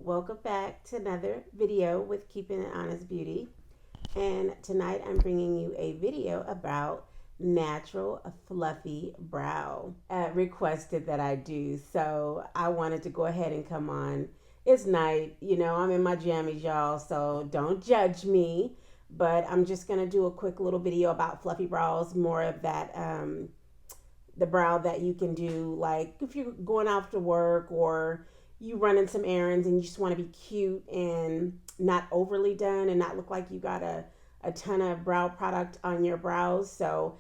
Welcome back to another video with Keeping It Honest Beauty. And tonight I'm bringing you a video about natural fluffy brow. Requested that I do, so I wanted to go ahead and come on. It's night, I'm in my jammies, y'all, so don't judge me. But I'm just gonna do a quick little video about fluffy brows, more of that the brow that you can do, like if you're going out to work or you running some errands and you just want to be cute and not overly done and not look like you got a ton of brow product on your brows. So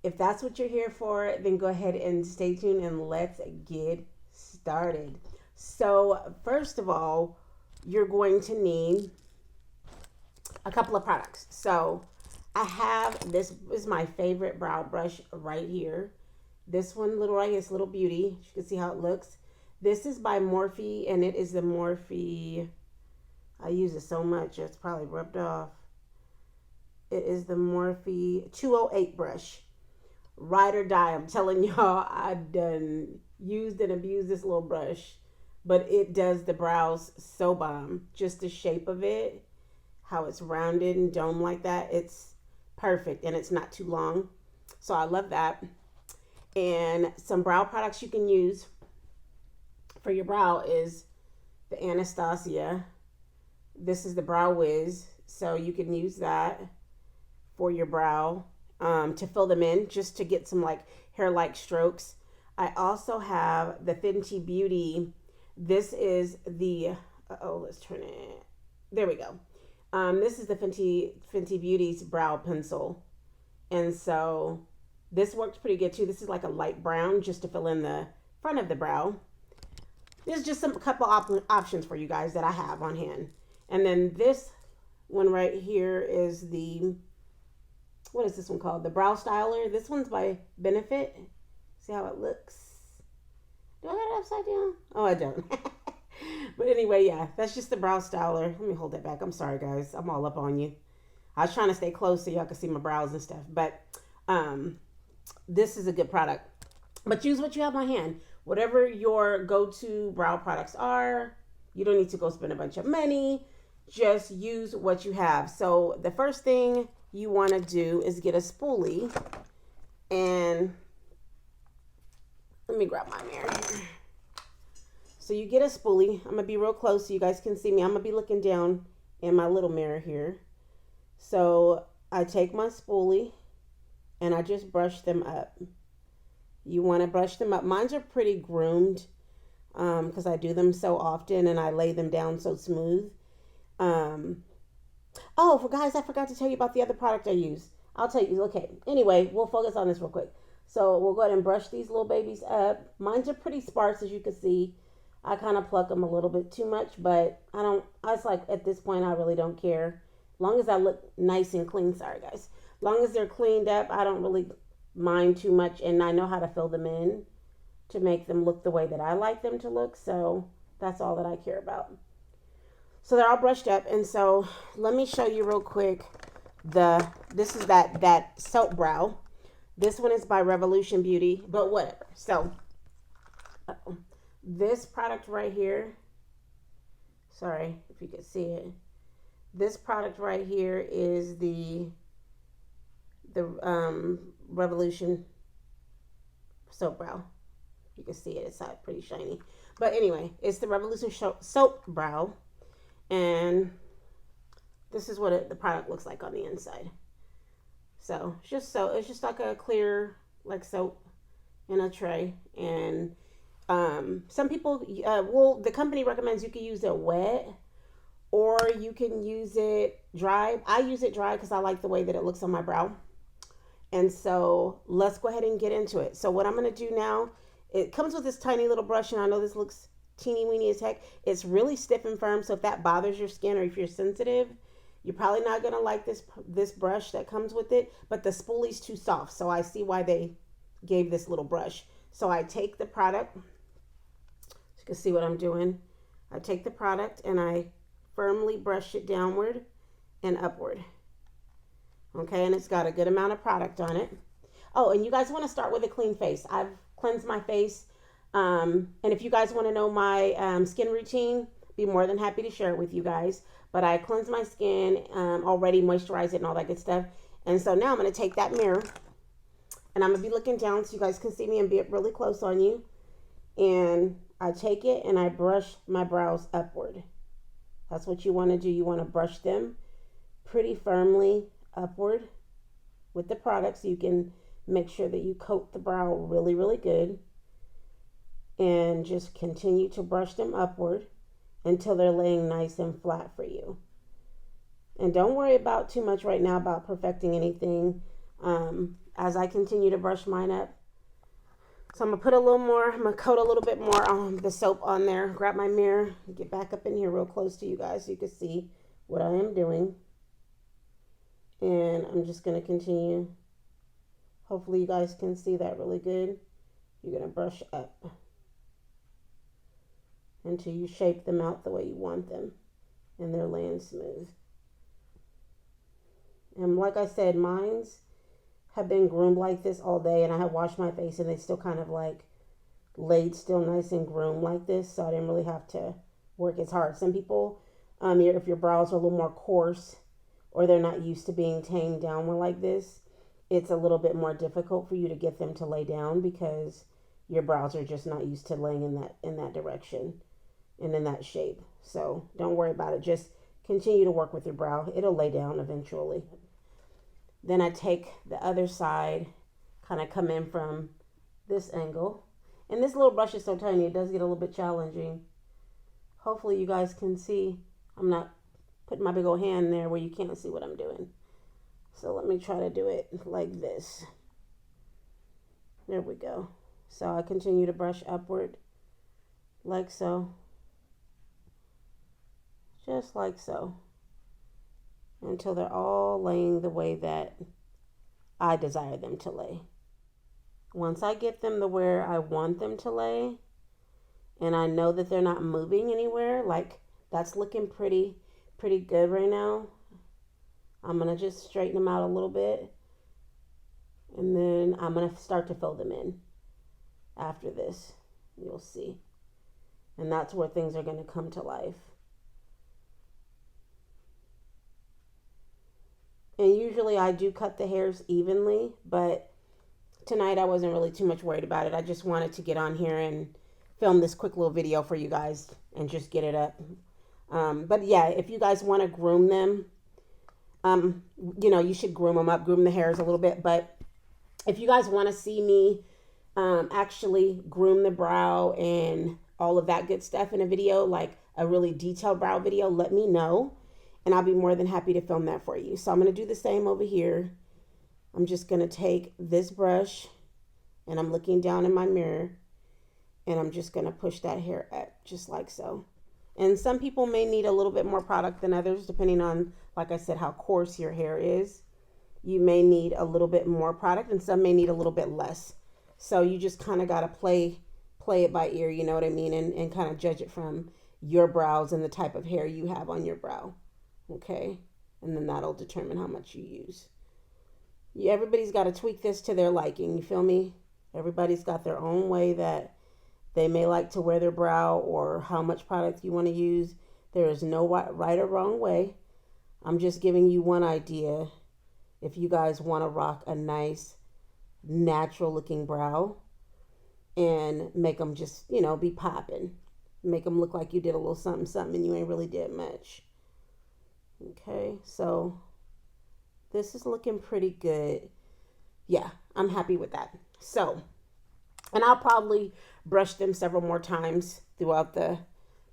if that's what you're here for, then go ahead and stay tuned and let's get started. So first of all, you're going to need a couple of products. So I have, this is my favorite brow brush right here. This one, little right here, is Little Beauty. You can see how it looks. This is by Morphe, and it is the Morphe. I use it so much, it's probably rubbed off. It is the Morphe 208 brush. Ride or die. I'm telling y'all, I done used and abused this little brush, but it does the brows so bomb. Just the shape of it, how it's rounded and dome like that, it's perfect, and it's not too long. So I love that. And some brow products you can use for your brow is the Anastasia. This is the Brow Wiz. So you can use that for your brow to fill them in, just to get some like hair-like strokes. I also have the Fenty Beauty. This is the, let's turn it. There we go. This is the Fenty Beauty's brow pencil. And so this works pretty good too. This is like a light brown just to fill in the front of the brow. There's just a couple options for you guys that I have on hand. And then this one right here is the, what is this one called? The Brow Styler. This one's by Benefit. See how it looks? Do I got it upside down? Oh, I don't. But anyway, yeah, that's just the Brow Styler. Let me hold that back. I'm sorry, guys. I'm all up on you. I was trying to stay close so y'all can see my brows and stuff. But this is a good product. But use what you have on hand. Whatever your go-to brow products are, you don't need to go spend a bunch of money. Just use what you have. So the first thing you want to do is get a spoolie. And let me grab my mirror here. So you get a spoolie. I'm going to be real close so you guys can see me. I'm going to be looking down in my little mirror here. So I take my spoolie and I just brush them up. You want to brush them up. Mine are pretty groomed because I do them so often and I lay them down so smooth. Oh, for guys, I forgot to tell you about the other product I use. I'll tell you. Okay. Anyway, we'll focus on this real quick. So we'll go ahead and brush these little babies up. Mine are pretty sparse, as you can see. I kind of pluck them a little bit too much, but it's like at this point, I really don't care. As long as I look nice and clean. Sorry, guys. As long as they're cleaned up, I don't really mind too much, and I know how to fill them in to make them look the way that I like them to look. So that's all that I care about. So they're all brushed up, and so let me show you real quick. This is that soap brow. This one is by Revolution Beauty, but whatever. So this product right here, sorry if you can see it. This product right here is the Revolution soap brow. You can see it. It's pretty shiny. But anyway, it's the Revolution soap brow. And this is what the product looks like on the inside. So it's just like a clear like soap in a tray. And some people, the company recommends you can use it wet or you can use it dry. I use it dry because I like the way that it looks on my brow. And so let's go ahead and get into it. So what I'm going to do now, it comes with this tiny little brush, and I know this looks teeny weeny as heck. It's really stiff and firm, so if that bothers your skin or if you're sensitive, you're probably not going to like this brush that comes with it. But the spoolie's too soft, so I see why they gave this little brush. So I take the product. You can see what I'm doing. I take the product and I firmly brush it downward and upward. Okay, and it's got a good amount of product on it. Oh, and you guys want to start with a clean face. I've cleansed my face. And if you guys want to know my skin routine, be more than happy to share it with you guys. But I cleansed my skin, already moisturized it and all that good stuff. And so now I'm going to take that mirror and I'm going to be looking down so you guys can see me and be really close on you. And I take it and I brush my brows upward. That's what you want to do. You want to brush them pretty firmly upward with the product so you can make sure that you coat the brow really, really good. And just continue to brush them upward until they're laying nice and flat for you. And don't worry about too much right now about perfecting anything. As I continue to brush mine up. So I'm going to put a little more, I'm going to coat a little bit more on the soap on there. Grab my mirror, get back up in here real close to you guys so you can see what I am doing. And I'm just going to continue. Hopefully you guys can see that really good. You're going to brush up until you shape them out the way you want them and they're laying smooth. And like I said, mine's have been groomed like this all day, and I have washed my face and they still kind of like laid still nice and groomed like this, so I didn't really have to work as hard. Some people, if your brows are a little more coarse or they're not used to being tamed downward like this, it's a little bit more difficult for you to get them to lay down because your brows are just not used to laying in that direction and in that shape. So don't worry about it. Just continue to work with your brow. It'll lay down eventually. Then I take the other side, kind of come in from this angle. And this little brush is so tiny, it does get a little bit challenging. Hopefully you guys can see. I'm not putting my big old hand there where you can't see what I'm doing. So let me try to do it like this. There we go. So I continue to brush upward like so. Just like so. Until they're all laying the way that I desire them to lay. Once I get them to where I want them to lay, and I know that they're not moving anywhere, like that's looking pretty good right now, I'm going to just straighten them out a little bit, and then I'm going to start to fill them in after this. You'll see. And that's where things are going to come to life. And usually I do cut the hairs evenly, but tonight I wasn't really too much worried about it. I just wanted to get on here and film this quick little video for you guys and just get it up. But yeah, if you guys want to groom them, you should groom them up, groom the hairs a little bit. But if you guys want to see me actually groom the brow and all of that good stuff in a video, like a really detailed brow video, let me know. And I'll be more than happy to film that for you. So I'm going to do the same over here. I'm just going to take this brush and I'm looking down in my mirror and I'm just going to push that hair up just like so. And some people may need a little bit more product than others depending on, like I said, how coarse your hair is. You may need a little bit more product and some may need a little bit less. So you just kind of got to play it by ear, you know what I mean? And kind of judge it from your brows and the type of hair you have on your brow. Okay, and then that'll determine how much you use. Everybody's got to tweak this to their liking, you feel me? Everybody's got their own way that they may like to wear their brow or how much product you want to use. There is no right or wrong way. I'm just giving you one idea. If you guys want to rock a nice, natural looking brow and make them just, be popping. Make them look like you did a little something and you ain't really did much. Okay, so this is looking pretty good. Yeah, I'm happy with that. So, and I'll probably brush them several more times throughout the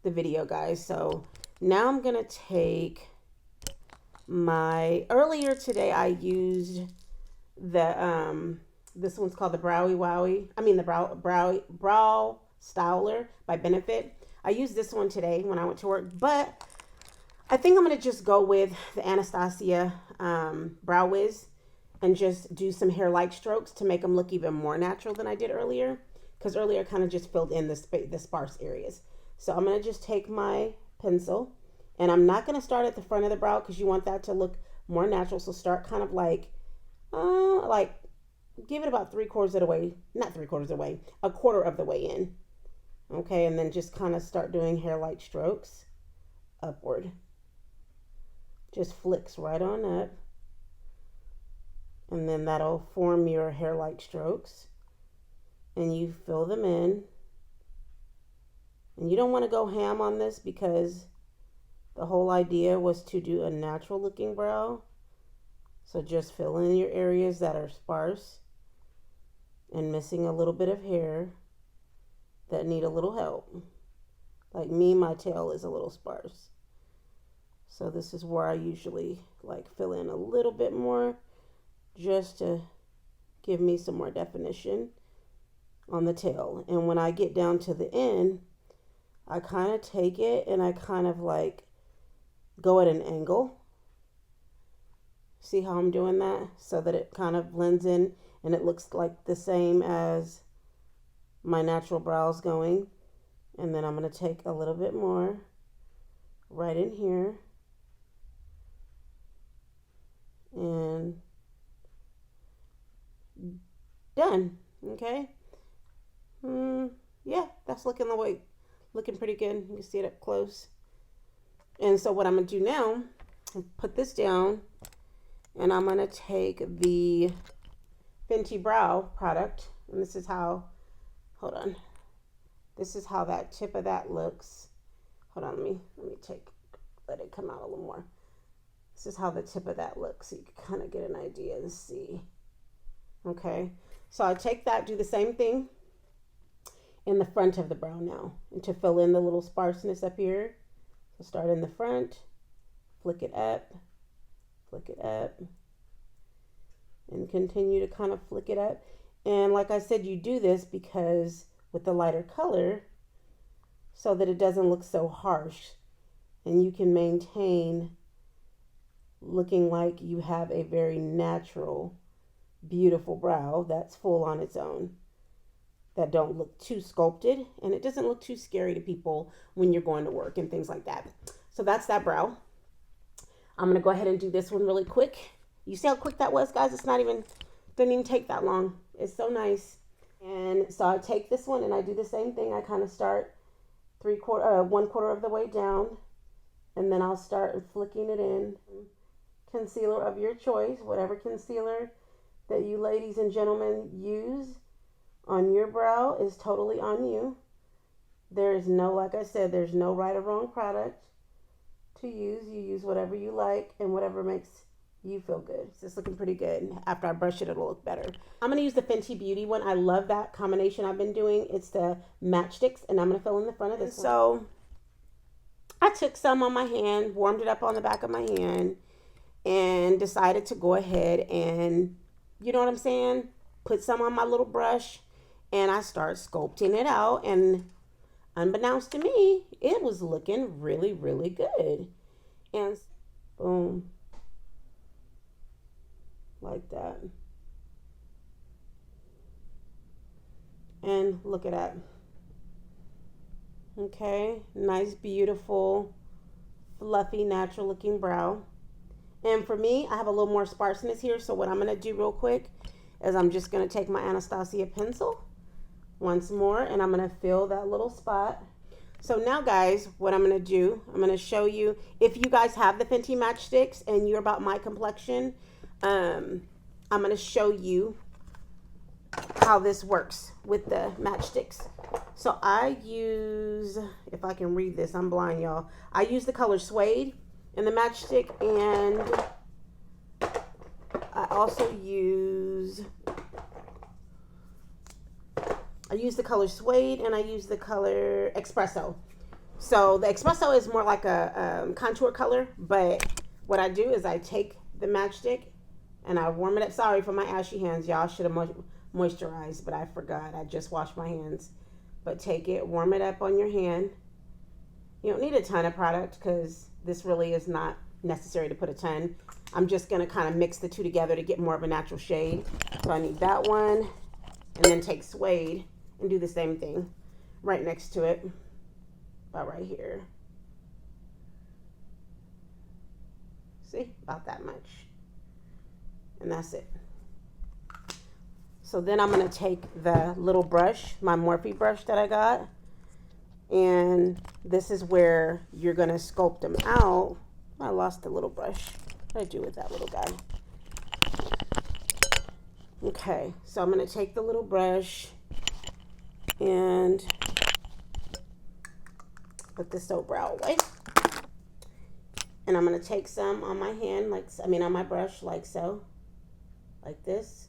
video, guys. So now I'm going to take earlier today I used the, this one's called the the Brow Styler by Benefit. I used this one today when I went to work, but I think I'm going to just go with the Anastasia Brow Wiz and just do some hair-like strokes to make them look even more natural than I did earlier. Because earlier I kind of just filled in the sparse areas. So I'm going to just take my pencil and I'm not going to start at the front of the brow because you want that to look more natural. So start kind of like give it about 3/4 of the way, not 3/4 of the way, 1/4 of the way in. Okay, and then just kind of start doing hair-like strokes. upward. Just flicks right on up. And then that'll form your hair-like strokes. And you fill them in. And you don't want to go ham on this because the whole idea was to do a natural looking brow. So just fill in your areas that are sparse and missing a little bit of hair that need a little help. Like me, my tail is a little sparse. So this is where I usually like fill in a little bit more just to give me some more definition on the tail. And when I get down to the end, I kind of take it and I kind of like go at an angle. See how I'm doing that? So that it kind of blends in and it looks like the same as my natural brows going. And then I'm going to take a little bit more right in here. And done. Okay. Yeah, that's looking pretty good. You can see it up close. And so what I'm going to do now, put this down, and I'm going to take the Fenty Brow product, and this is how, hold on, this is how that tip of that looks. Hold on, let it come out a little more. This is how the tip of that looks, so you can kind of get an idea and see. Okay, so I take that, do the same thing in the front of the brow now, and to fill in the little sparseness up here. So start in the front, flick it up, and continue to kind of flick it up. And like I said, you do this because with the lighter color, so that it doesn't look so harsh, and you can maintain looking like you have a very natural, beautiful brow that's full on its own, that don't look too sculpted, and it doesn't look too scary to people when you're going to work and things like that. So that's that brow. I'm gonna go ahead and do this one really quick. You see how quick that was, guys? Didn't even take that long. It's so nice. And so I take this one and I do the same thing. I kind of start 1/4 of the way down, and then I'll start flicking it in. Concealer of your choice, whatever concealer that you ladies and gentlemen use on your brow is totally on you. There is no, like I said, there's no right or wrong product to use. You use whatever you like and whatever makes you feel good. So it's looking pretty good. After I brush it, it'll look better. I'm going to use the Fenty Beauty one. I love that combination I've been doing. It's the matchsticks, and I'm going to fill in the front of this one. So I took some on my hand, warmed it up on the back of my hand, and decided to go ahead and, you know what I'm saying, put some on my little brush, and I start sculpting it out, and unbeknownst to me, it was looking really, really good. And boom, like that. And look at that. Okay, nice, beautiful, fluffy, natural looking brow. And for me, I have a little more sparseness here, so what I'm going to do real quick is I'm just going to take my Anastasia pencil once more, and I'm going to fill that little spot. So now, guys, what I'm going to do, I'm going to show you, if you guys have the Fenty matchsticks and you're about my complexion, I'm going to show you how this works with the matchsticks. So I use, if I can read this, I'm blind, y'all. I use the color Suede in the matchstick, and I also use the color Suede, and I use the color Espresso. So the Espresso is more like a contour color, but what I do is I take the matchstick and I warm it up. Sorry for my ashy hands, y'all. Should have moisturized, but I forgot. I just washed my hands. But take it, warm it up on your hand. You don't need a ton of product because this really is not necessary to put a ton. I'm just going to kind of mix the two together to get more of a natural shade. So I need that one, and then take Suede and do the same thing right next to it, about right here. See, about that much. And that's it. So then I'm going to take the little brush, my Morphe brush that I got, And this is where you're going to sculpt them out. I lost the little brush. What did I do with that little guy? Okay, so I'm going to take the little brush and put this old brow away. And I'm going to take some on my hand, on my brush, like so. Like this.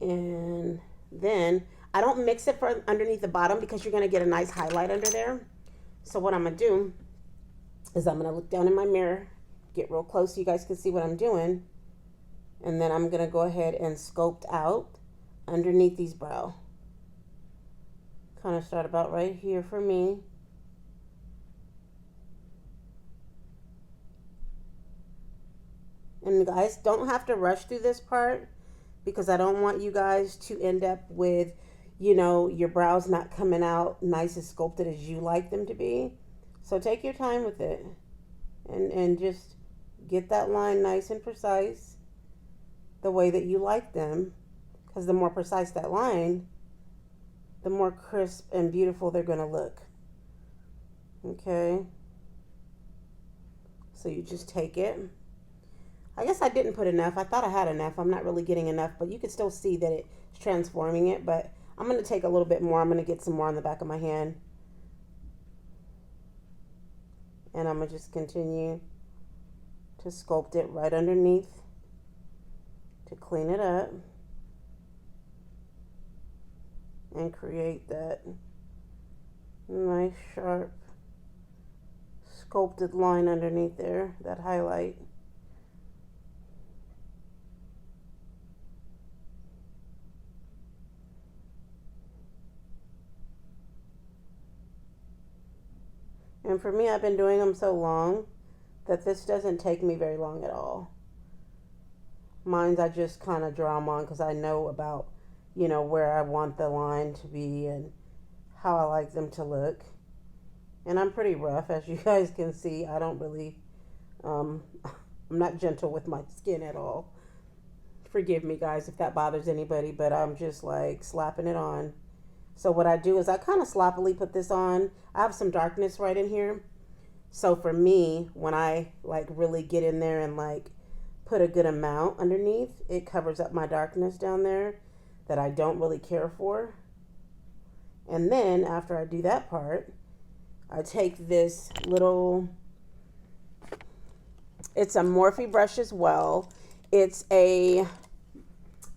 And then I don't mix it for underneath the bottom because you're going to get a nice highlight under there. So what I'm going to do is I'm going to look down in my mirror, get real close so you guys can see what I'm doing. And then I'm going to go ahead and sculpt out underneath these brow. Kind of start about right here for me. And guys, don't have to rush through this part because I don't want you guys to end up with, you know, your brows not coming out nice as sculpted as you like them to be. So take your time with it and just get that line nice and precise the way that you like them, because the more precise that line, the more crisp and beautiful they're going to look. Okay. So you just take it. I guess I didn't put enough. I thought I had enough. I'm not really getting enough, but you can still see that it's transforming it. But I'm going to take a little bit more. I'm going to get some more on the back of my hand. And I'm going to just continue to sculpt it right underneath to clean it up and create that nice, sharp, sculpted line underneath there, that highlight. And for me, I've been doing them so long that this doesn't take me very long at all. Mine's I just kind of draw them on because I know about, you know, where I want the line to be and how I like them to look. And I'm pretty rough, as you guys can see. I don't really, I'm not gentle with my skin at all. Forgive me, guys, if that bothers anybody, but I'm just like slapping it on. So what I do is I kind of sloppily put this on. I have some darkness right in here. So for me, when I like really get in there and like put a good amount underneath, it covers up my darkness down there that I don't really care for. And then after I do that part, I take this little, it's a Morphe brush as well. It's a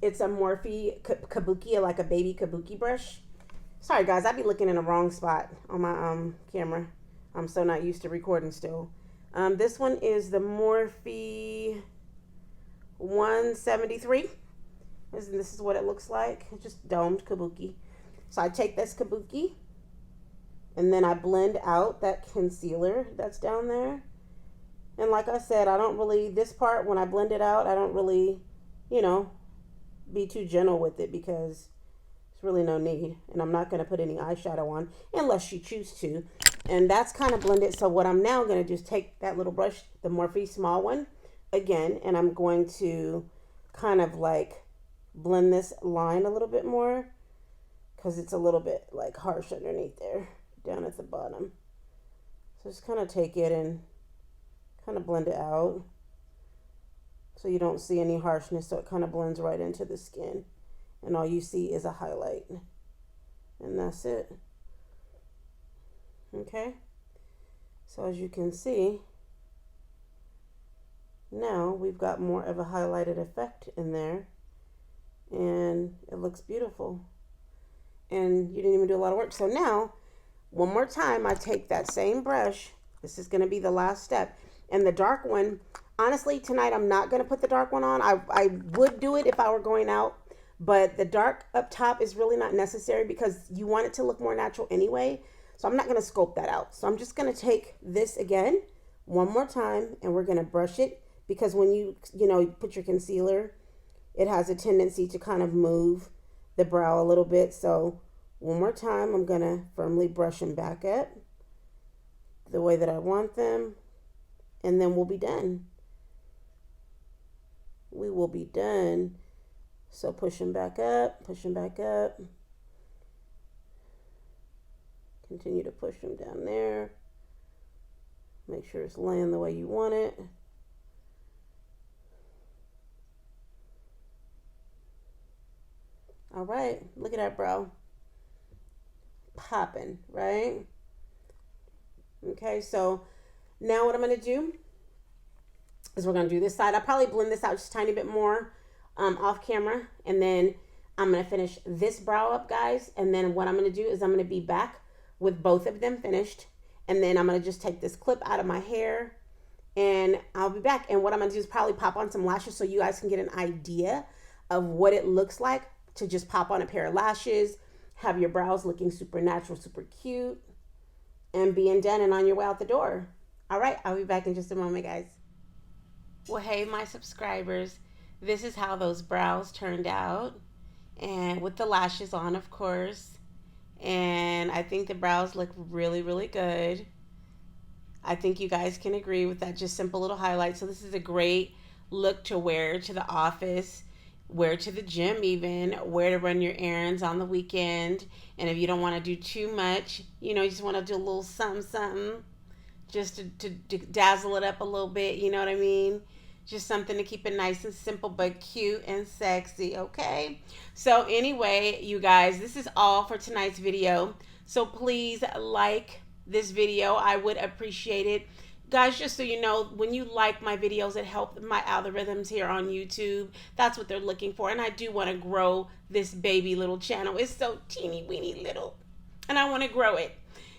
Morphe kabuki, like a baby kabuki brush. Sorry guys, I'd be looking in the wrong spot on my camera. I'm so not used to recording still. This one is the Morphe 173. This is what it looks like. It's just domed kabuki. So I take this kabuki and then I blend out that concealer that's down there. And like I said, I don't really, this part when I blend it out, I don't really, you know, be too gentle with it because really no need, and I'm not going to put any eyeshadow on unless you choose to. And that's kind of blended. So what I'm now going to just take that little brush, the Morphe small one again, and I'm going to kind of like blend this line a little bit more because it's a little bit like harsh underneath there down at the bottom. So just kind of take it and kind of blend it out so you don't see any harshness, so it kind of blends right into the skin. And all you see is a highlight. And that's it. Okay? So as you can see, now we've got more of a highlighted effect in there. And it looks beautiful. And you didn't even do a lot of work. So now, one more time, I take that same brush. This is going to be the last step. And the dark one, honestly, tonight I'm not going to put the dark one on. I would do it if I were going out. But the dark up top is really not necessary because you want it to look more natural anyway. So I'm not going to sculpt that out. So I'm just going to take this again one more time and we're going to brush it because when you put your concealer, it has a tendency to kind of move the brow a little bit. So one more time, I'm going to firmly brush them back up the way that I want them. And then we'll be done. We will be done. So push them back up, push them back up. Continue to push them down there. Make sure it's laying the way you want it. All right, look at that brow. Popping, right? Okay, so now what I'm going to do is we're going to do this side. I'll probably blend this out just a tiny bit more off camera. And then I'm going to finish this brow up, guys. And then what I'm going to do is I'm going to be back with both of them finished. And then I'm going to just take this clip out of my hair. And I'll be back. And what I'm going to do is probably pop on some lashes so you guys can get an idea of what it looks like to just pop on a pair of lashes. Have your brows looking super natural, super cute. And being done and on your way out the door. All right, I'll be back in just a moment, guys. Well, hey, my subscribers, this is how those brows turned out. And with the lashes on, of course. And I think the brows look really, really good. I think you guys can agree with that just simple little highlight. So this is a great look to wear to the office, wear to the gym even, wear to run your errands on the weekend. And if you don't want to do too much, you just want to do a little something just to dazzle it up a little bit, you know what I mean? Just something to keep it nice and simple but cute and sexy, okay? So anyway, you guys, this is all for tonight's video. So please like this video. I would appreciate it. Guys, just so you know, when you like my videos, it helps my algorithms here on YouTube. That's what they're looking for. And I do want to grow this baby little channel. It's so teeny weeny little. And I want to grow it.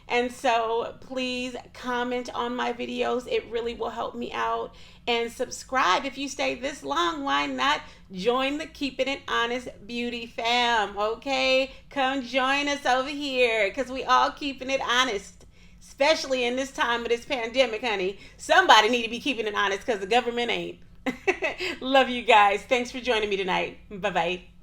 And so please comment on my videos. It really will help me out. And subscribe if you stay this long. Why not join the Keeping It Honest Beauty fam? Okay, come join us over here because we all keeping it honest, especially in this time of this pandemic, honey. Somebody need to be keeping it honest because the government ain't. Love you guys. Thanks for joining me tonight. Bye-bye.